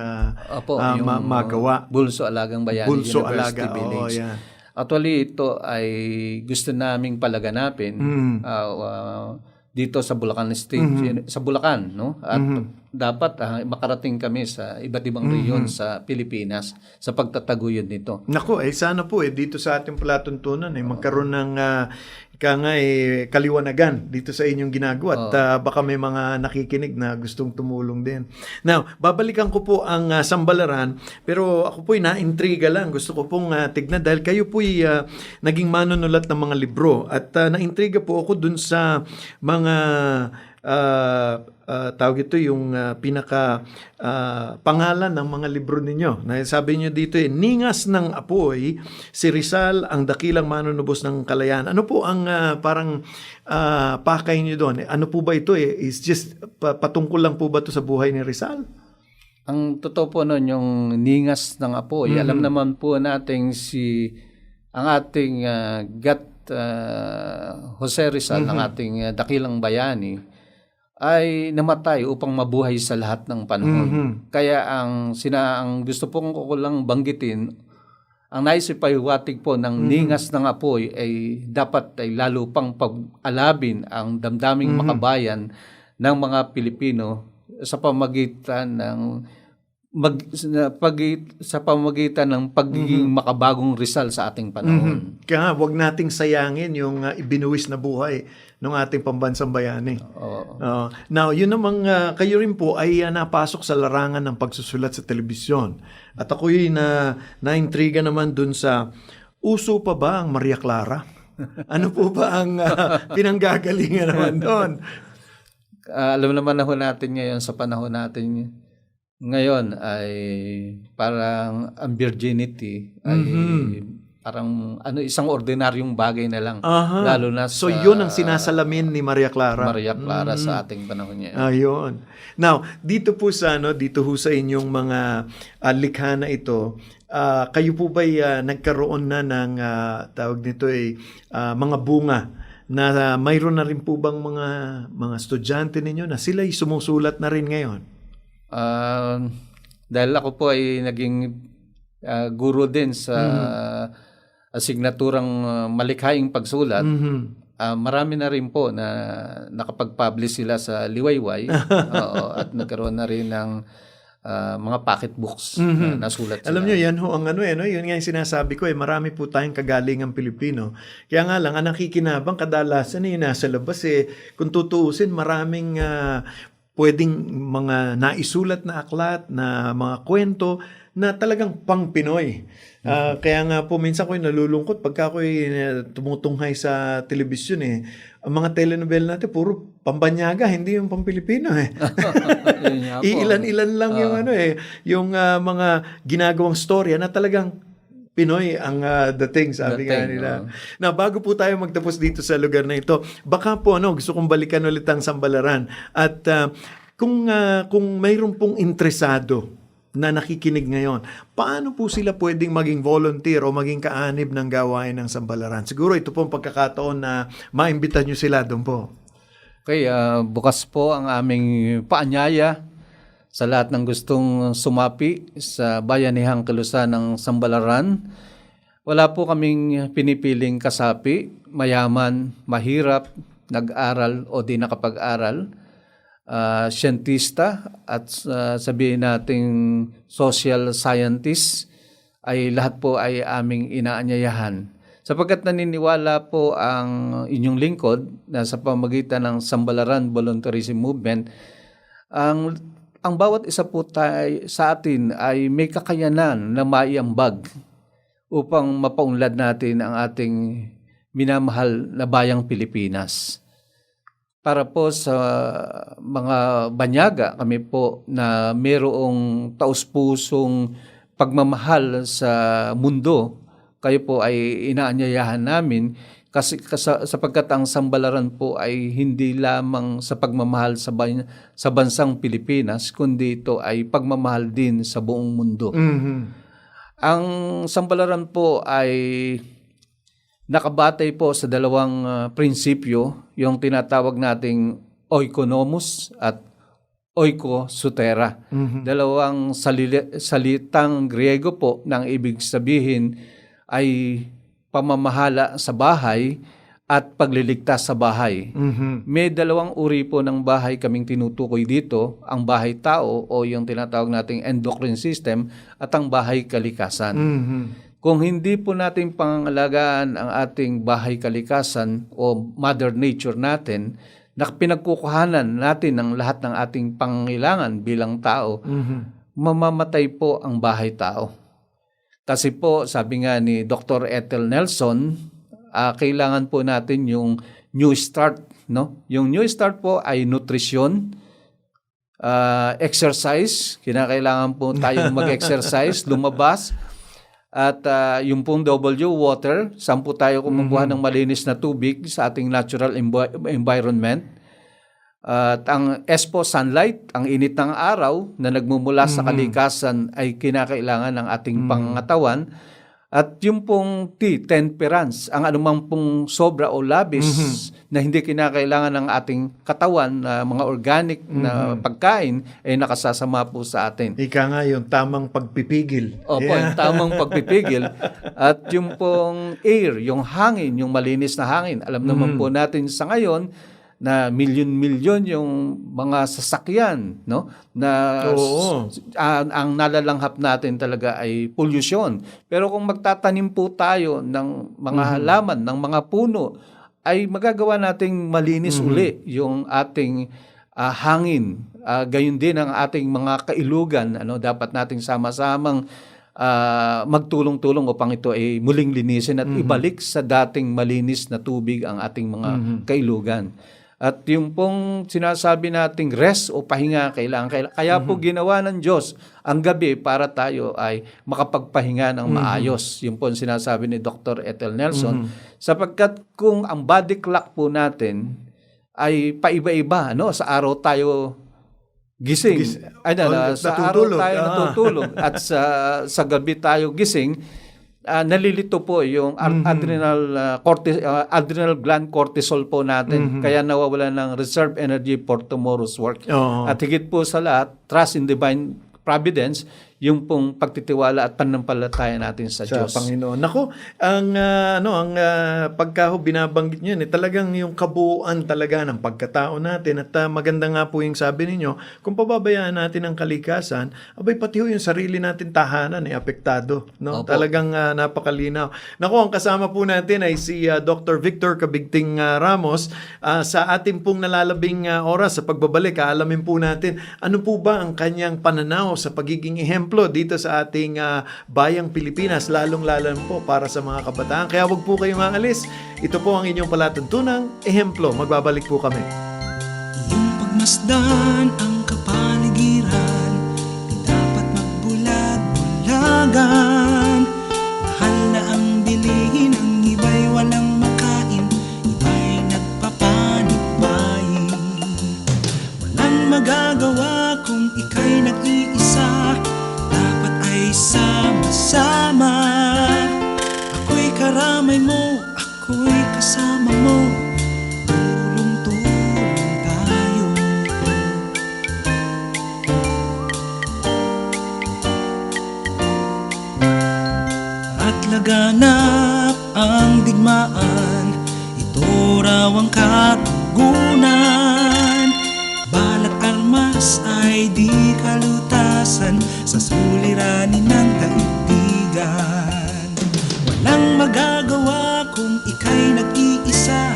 Opo, yung magawa. Bulso Alagang Bayani Bulso University Alaga, Village. oo, yan. Actually, ito ay gusto naming palaganapin dito sa Bulacan State, sa Bulacan, no? At dapat makarating kami sa iba't ibang rehiyon sa Pilipinas sa pagtataguyod nito. Nako, sana po dito sa ating palatuntunan magkaroon ng kaliwanagan dito sa inyong ginagawa at baka may mga nakikinig na gustong tumulong din. Now, babalikan ko po ang Sambalaran, pero ako po'y naintriga lang. Gusto ko pong tignan dahil kayo po'y naging manunulat ng mga libro at naintriga po ako dun sa mga tawag ito yung pinaka pangalan ng mga libro ninyo. Sabi niyo dito Ningas ng Apoy, si Rizal ang dakilang manunubos ng kalayaan. Ano po ang parang pakay niyo doon? Ano po ba ito? Is just patungkol lang po ba ito sa buhay ni Rizal? Ang totoo po nun, yung Ningas ng Apoy, alam naman po nating ang ating Jose Rizal, ng ating dakilang bayani, ay namatay upang mabuhay sa lahat ng panahon. Kaya ang gusto pong ko lang banggitin, ang naisipaywatig po ng Ningas ng Apoy ay dapat ay lalo pang pag-alabin ang damdaming makabayan ng mga Pilipino sa pamagitan ng sa pamamagitan ng pagiging makabagong Rizal sa ating panahon. Kaya nga, huwag nating sayangin yung ibinuwis na buhay ng ating pambansang bayani. Now, yun namang kayo rin po ay napasok sa larangan ng pagsusulat sa telebisyon. At ako'y na-intriga naman dun sa uso pa ba ang Maria Clara? Ano po ba ang pinanggagalingan naman doon? Alam naman na ho natin ngayon sa panahon natin ngayon ay parang ang virginity ay parang isang ordinaryong bagay na lang. Lalo na So yun ang sinasalamin ni Maria Clara. Maria Clara sa ating panahon ngayon. Ayun. Now, dito po dito ho sa inyong mga likha na ito, kayo po ba'y nagkaroon na ng tawag nito mga bunga na mayroon na rin po bang mga estudyante ninyo na sila'y sumusulat na rin ngayon? Dahil ako po ay naging guro din sa asignaturang malikhaing pagsulat, marami na rin po na nakapag-publish sila sa Liwayway at nagkaroon na rin ng mga pocketbooks na nasulat sila. Alam nyo, yan ho ang yun nga yung sinasabi ko marami po tayong kagalingang Pilipino. Kaya nga lang, ang nakikinabang kadalasan nasa labas kung tutuusin, maraming pwedeng mga naisulat na aklat, na mga kwento na talagang pang Pinoy. Kaya nga po minsan ko'y nalulungkot pagka ko'y tumutunghay sa telebisyon ang mga telenovela natin puro pambanyaga, hindi yung pang-Pilipino Iilan-ilan lang yung yung mga ginagawang storya na talagang Pinoy ang dating, sabi nga nila. Na bago po tayo magtapos dito sa lugar na ito, baka po gusto kong balikan ulit ang Sambalaran. At kung mayroon pong interesado na nakikinig ngayon, paano po sila pwedeng maging volunteer o maging kaanib ng gawain ng Sambalaran? Siguro ito po ang pagkakataon na maimbita nyo sila doon po. Okay, bukas po ang aming paanyaya sa lahat ng gustong sumapi sa Bayanihang Kilusan ng Sambalaran. Wala po kaming pinipiling kasapi, mayaman, mahirap, nag-aral o di nakapag-aral, siyentista at sabihin nating social scientist, ay lahat po ay aming inaanyayahan. Sapagkat naniniwala po ang inyong lingkod na sa pamamagitan ng Sambalaran Volunteerism Movement, ang bawat isa po sa atin ay may kakayanan na maiambag upang mapaunlad natin ang ating minamahal na bayang Pilipinas. Para po sa mga banyaga, kami po na mayroong taus-pusong pagmamahal sa mundo, kayo po ay inaanyayahan namin kasi sapagkat ang Sambalaran po ay hindi lamang sa pagmamahal sa bansang Pilipinas, kundi ito ay pagmamahal din sa buong mundo. Ang Sambalaran po ay nakabatay po sa dalawang prinsipyo, yung tinatawag nating oikonomos at oikosutera. Dalawang salitang Griego po nang ibig sabihin ay pamamahala sa bahay at pagliligtas sa bahay. May dalawang uri po ng bahay kaming tinutukoy dito, ang bahay tao o yung tinatawag nating endocrine system at ang bahay kalikasan. Kung hindi po natin pangangalagaan ang ating bahay kalikasan o mother nature natin, na pinagkukuhanan natin ng lahat ng ating pangangailangan bilang tao, mamamatay po ang bahay tao. Kasi po, sabi nga ni Dr. Ethel Nelson, kailangan po natin yung new start. Yung new start po ay nutrisyon, exercise, kinakailangan po tayong mag-exercise, lumabas, at yung pong W, water, saan po tayo kumukuha ng malinis na tubig sa ating natural environment. At ang S po, sunlight, ang init ng araw na nagmumula sa kalikasan ay kinakailangan ng ating pangangatawan. At yung pong T, temperance, ang anumang pong sobra o labis na hindi kinakailangan ng ating katawan, mga organic na pagkain, ay nakasasama po sa atin. Ika nga yung tamang pagpipigil. Opo, yung tamang pagpipigil. At yung pong air, yung hangin, yung malinis na hangin. Alam naman po natin sa ngayon na milyon-milyon yung mga sasakyan, no? Na Oo. ang nalalanghap natin talaga ay pollution. Pero kung magtatanim po tayo ng mga halaman, ng mga puno, ay magagawa nating malinis uli yung ating hangin. Gayon din ang ating mga kailugan, ano? Dapat nating sama-samang magtulong-tulong upang ito ay muling linisin at ibalik sa dating malinis na tubig ang ating mga kailugan. At yung pong sinasabi nating rest o pahinga, kaya po ginawa ng Diyos ang gabi para tayo ay makapagpahinga ng maayos. Yung po ang sinasabi ni Dr. Ethel Nelson. Sapagkat kung ang body clock po natin ay paiba-iba, ano? Sa araw tayo gising. Sa araw tayo natutulog at sa gabi tayo gising, nalilito po yung adrenal gland cortisol po natin. Kaya nawawala ng reserve energy for tomorrow's work. At higit po sa lahat, trust in divine providence, yung pong pagtitiwala at pananampalataya natin sa Diyos. Panginoon. Nako, ang pagka binabanggit niyo talagang yung kabuuan talaga ng pagkatao natin at maganda nga po yung sabi ninyo, kung pababayaan natin ang kalikasan, abay pati yung sarili natin tahanan apektado, no? Opo. Talagang napakalinaw. Nako, ang kasama po natin ay si Dr. Victor Cabigting Ramos. Sa ating pong nalalabing oras sa pagbabalik, aalamin po natin ano po ba ang kanyang pananaw sa pagiging ehemplo dito sa ating bayang Pilipinas, lalong-lalo po para sa mga kabataan. Kaya wag po kayong maalis. Ito po ang inyong palatuntunang ehemplo. Magbabalik po kami. Iyong pagmasdan ang kapaligiran, di dapat magbulag-bulagan. Mahal na ang bilihin, ang iba'y walang makain, iba'y nagpapanikbayin. Walang magagawa kung ika'y nag-iisa, dapat ay sama-sama. Ako'y karamay mo, ako'y kasama mo, tulong-tulong tayo. At laganap ang digmaan, ito raw ang katugunan. Balat armas ay di kalutasan sa suliranin ng daigdigan. Walang magagawa kung ika'y nag-iisa,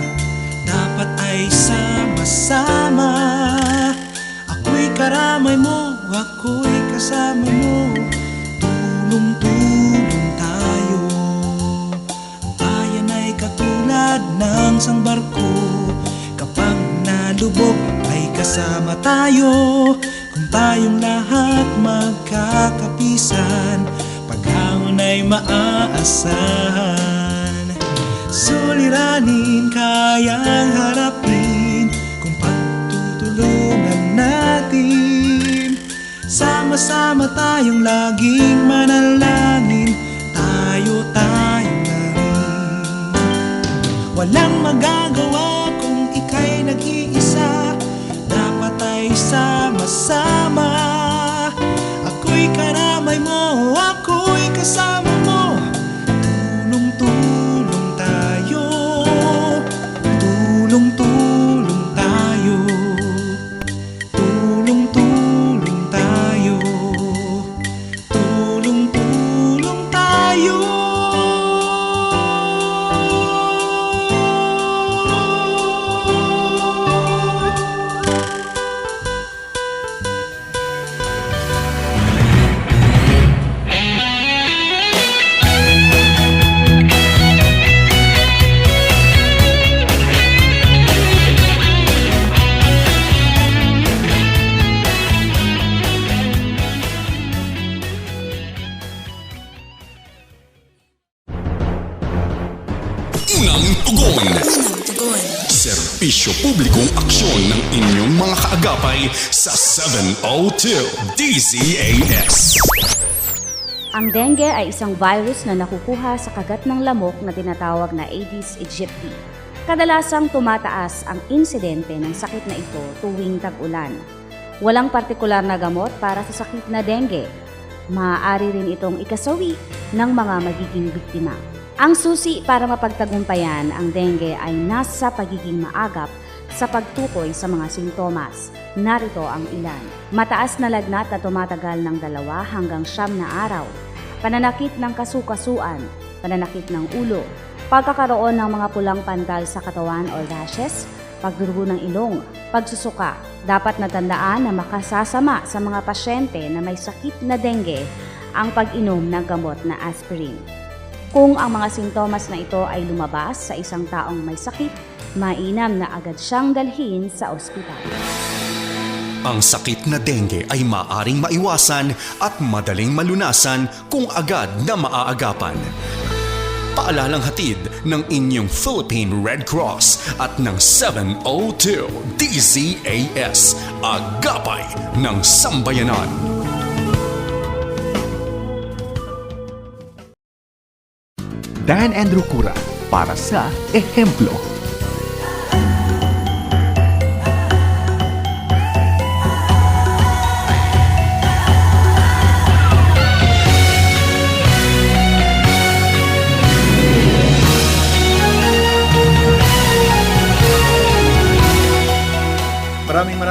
dapat ay sama-sama. Ako'y karamay mo, ako'y kasama mo, tulong-tulong tayo. Ang bayan ay katulad ng isang barko, kapag nalubog ay kasama tayo. Kung tayong lahat magkakapisan, paghahon ay maaasahan. Suliranin kayang harapin kung pagtutulungan natin. Sama-sama tayong laging manalangin, tayo na rin. Walang magagawa kung ika'y nag-iisa, dapat ay sama-sama. Ako'y karamay mo, ako'y kasama mo, tulong-tulong tayo, tulong-tulong tayo, tulong-tulong tayo, tulong-tulong tayo. Unang tugon. Serbisyo publikong aksyon ng inyong mga kaagapay sa 702 DZAS. Ang dengue ay isang virus na nakukuha sa kagat ng lamok na tinatawag na Aedes aegypti. Kadalasang tumataas ang insidente ng sakit na ito tuwing tag-ulan. Walang partikular na gamot para sa sakit na dengue. Maaari rin itong ikasawi ng mga magiging biktima. Ang susi para mapagtagumpayan ang dengue ay nasa pagiging maagap sa pagtukoy sa mga sintomas. Narito ang ilan. Mataas na lagnat na tumatagal ng 2 hanggang 9 na araw, pananakit ng kasukasuan, pananakit ng ulo, pagkakaroon ng mga pulang pantal sa katawan or rashes, pagdurugo ng ilong, pagsusuka. Dapat natandaan na makasasama sa mga pasyente na may sakit na dengue ang pag-inom ng gamot na aspirin. Kung ang mga sintomas na ito ay lumabas sa isang taong may sakit, mainam na agad siyang dalhin sa ospital. Ang sakit na dengue ay maaring maiwasan at madaling malunasan kung agad na maaagapan. Paalalang hatid ng inyong Philippine Red Cross at ng 702 DZAS, Agapay ng Sambayanan. Dan Andrew Cura para sa Ehemplo.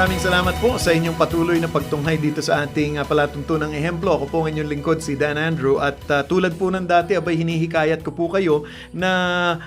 Maraming salamat po sa inyong patuloy na pagtunghay dito sa ating palatuntunang ehemplo. Ako po ang inyong lingkod, si Dan Andrew. At tulad po ng dati, hinihikayat ko po kayo na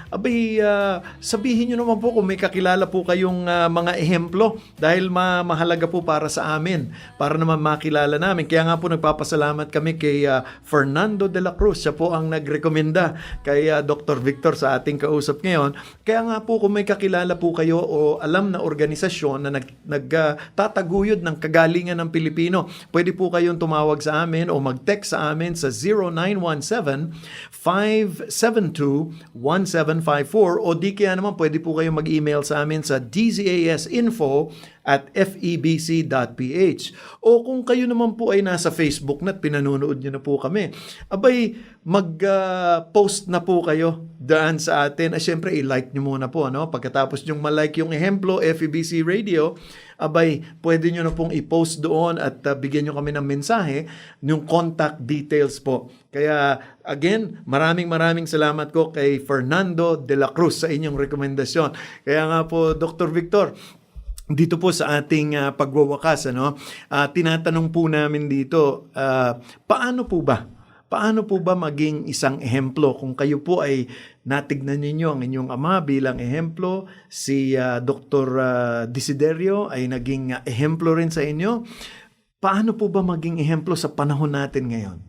sabihin nyo naman po kung may kakilala po kayong mga ehemplo dahil mahalaga po para sa amin, para naman makilala namin. Kaya nga po nagpapasalamat kami kay Fernando de la Cruz. Siya po ang nagrekomenda kay Dr. Victor sa ating kausap ngayon. Kaya nga po kung may kakilala po kayo o alam na organisasyon na nagtataguyod ng kagalingan ng Pilipino, pwede po kayong tumawag sa amin o mag-text sa amin sa 0917-572-1754 o di kaya naman pwede po kayong mag-email sa amin sa dzasinfo@febc.ph. O kung kayo naman po ay nasa Facebook na at pinanonood nyo na po kami, mag-post na po kayo daan sa atin. Siyempre, i-like nyo muna po. Pagkatapos nyong malike yung ehemplo, FEBC Radio, pwede nyo na pong i-post doon at bigyan nyo kami ng mensahe, yung contact details po. Kaya, again, maraming salamat ko kay Fernando de la Cruz sa inyong rekomendasyon. Kaya nga po, Dr. Victor, dito po sa ating pagwawakas, tinatanong po namin dito, paano po ba maging isang ehemplo kung kayo po ay natignan ninyo ang inyong ama bilang ehemplo, si Dr. Desiderio ay naging ehemplo rin sa inyo. Paano po ba maging ehemplo sa panahon natin ngayon?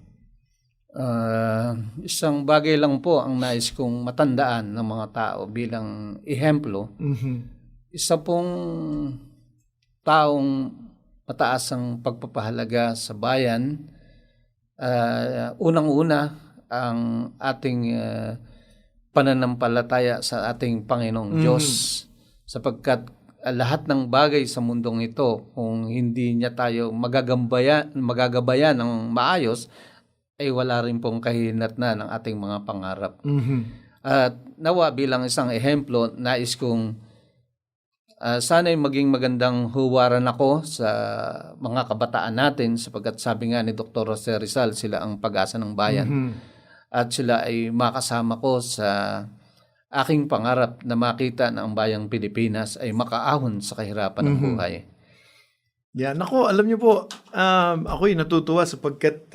Isang bagay lang po ang nais kong matandaan ng mga tao bilang ehemplo. Isa pong taong mataas ang pagpapahalaga sa bayan. Unang-una ang ating pananampalataya sa ating Panginoong Diyos, sapagkat lahat ng bagay sa mundong ito, kung hindi niya tayo magagabayan ng maayos, ay wala rin pong kahinatnan ng ating mga pangarap. At nawa bilang isang ehemplo, nais kong sana'y maging magandang huwaran ako sa mga kabataan natin, sapagkat sabi nga ni Dr. Jose Rizal, sila ang pag-asa ng bayan. At sila ay makasama ko sa aking pangarap na makita na ang bayang Pilipinas ay makaahon sa kahirapan ng buhay. Yan. Ako, alam niyo po, ako'y natutuwa sapagkat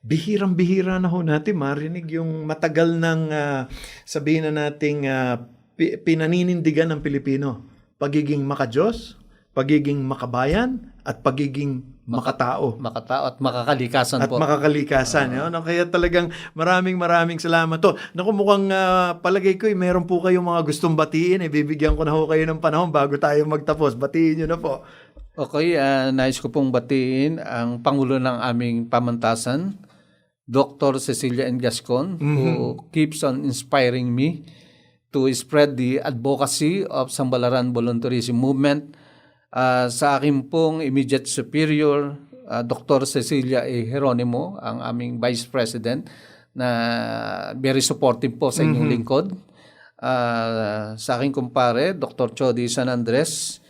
bihirang-bihira na ho natin marinig yung matagal ng sabihin na nating pinaninindigan ng Pilipino. Pagiging makadiyos, pagiging makabayan, at pagiging makatao. Makatao at makakalikasan po. At makakalikasan. Kaya talagang maraming salamat to. Mukhang palagay ko, meron po kayong mga gustong batiin. Bibigyan ko na ho kayo ng panahon bago tayo magtapos. Batiin nyo na po. Okay, nais ko pong batiin ang Pangulo ng aming pamantasan, Dr. Cecilia N. Gascon, who keeps on inspiring me to spread the advocacy of Sambalaran Volunteerism Movement. Sa akin pong immediate superior, Dr. Cecilia A. Geronimo, ang aming Vice President, na very supportive po sa inyong lingkod. Sa aking kumpare, Dr. Chody San Andres,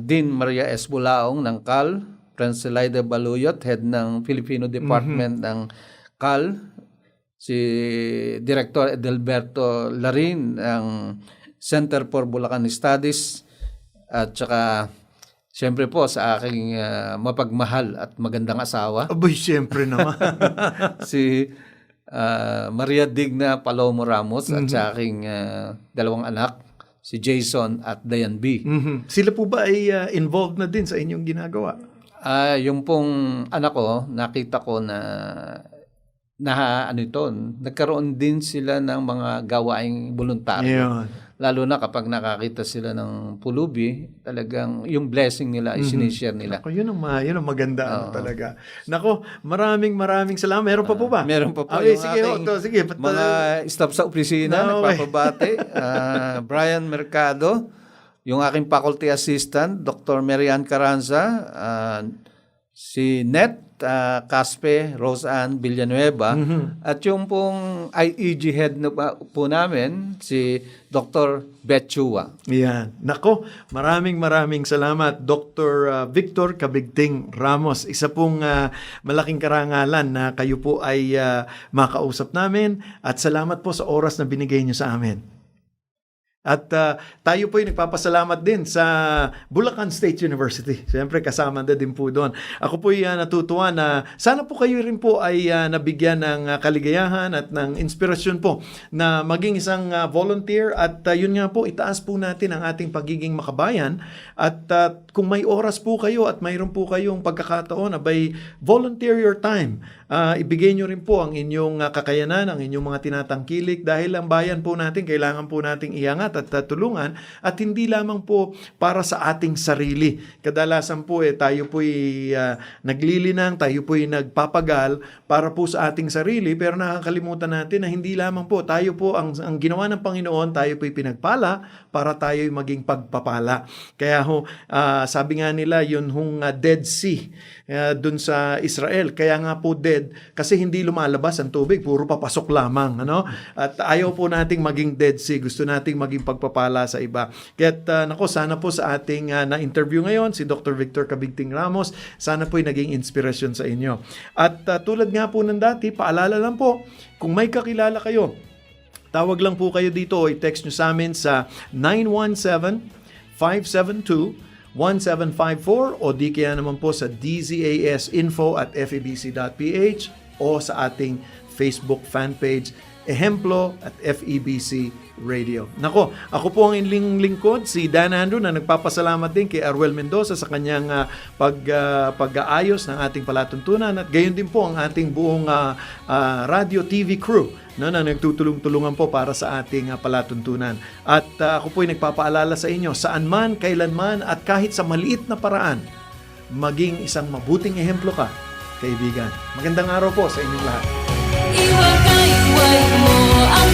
Dean Maria S. Bulaong ng CAL, Prince Elida Baluyot, Head ng Filipino Department ng CAL, si Director Edelberto Larin ng Center for Bulacan Studies, at saka siyempre po sa aking mapagmahal at magandang asawa, Aboy, siyempre naman. si Maria Digna Palomo Ramos, at sa aking dalawang anak, si Jason at Diane B. Sila po ba ay involved na din sa inyong ginagawa? Yung pong anak ko, nakita ko na nagkaroon din sila ng mga gawaing voluntaryo. Ayun. Lalo na kapag nakakita sila ng pulubi, talagang yung blessing nila ay sinishare nila. Ako, yun ang maganda talaga. Nako, maraming salamat. Meron pa po ba? Meron pa po Okay, yung sige, aking sige. mga staff sa opisina, No, nagpapabati. Brian Mercado, yung aking faculty assistant, Dr. Marian Carranza, si Net Caspe, Roseanne Villanueva, at yung pong IEG head na po namin, si Dr. Betchua. Yan. Nako, maraming salamat Dr. Victor Cabigting Ramos. Isa pong malaking karangalan na kayo po ay makausap namin, at salamat po sa oras na binigay niyo sa amin. At tayo po ay nagpapasalamat din sa Bulacan State University. Siyempre, kasama na din po doon. Ako po ay natutuwa na sana po kayo rin po ay nabigyan ng kaligayahan at ng inspirasyon po na maging isang volunteer, at yun nga po, itaas po natin ang ating pagiging makabayan. At kung may oras po kayo at mayroon po kayong pagkakataon, abay, volunteer your time. Ibigay nyo rin po ang inyong kakayanan, ang inyong mga tinatangkilik, dahil ang bayan po natin, kailangan po nating iangat at tulungan, at hindi lamang po para sa ating sarili. Kadalasan po tayo po naglilinang, tayo po nagpapagal para po sa ating sarili, pero nakakalimutan natin na hindi lamang po tayo po ang ginawa ng Panginoon, tayo po pinagpala para tayo maging pagpapala. Kaya sabi nga nila, yun Dead Sea dun sa Israel, kaya nga po dead kasi hindi lumalabas ang tubig, puro papasok lamang, at ayaw po nating maging Dead Sea, gusto nating maging pagpapala sa iba. Kaya sana po sa ating na-interview ngayon, si Dr. Victor Cabigting Ramos, sana po naging inspirasyon sa inyo. At tulad nga po ng dati, paalala lang po, kung may kakilala kayo, tawag lang po kayo dito o i-text nyo sa amin sa 917-572-1754 o di kaya naman po sa dzasinfo@febc.ph o sa ating Facebook fan page, Ehemplo at FEBC Radio. Nako, ako po ang inyong lingkod, si Dan Andrew, na nagpapasalamat din kay Arwel Mendoza sa kanyang pag-aayos ng ating palatuntunan, at gayon din po ang ating buong radio TV crew na nagtutulong-tulungan po para sa ating palatuntunan. At ako po ay nagpapaalala sa inyo, saan man, kailanman, at kahit sa maliit na paraan, maging isang mabuting ehemplo ka, kaibigan. Magandang araw po sa inyong lahat. Iwagay mo ang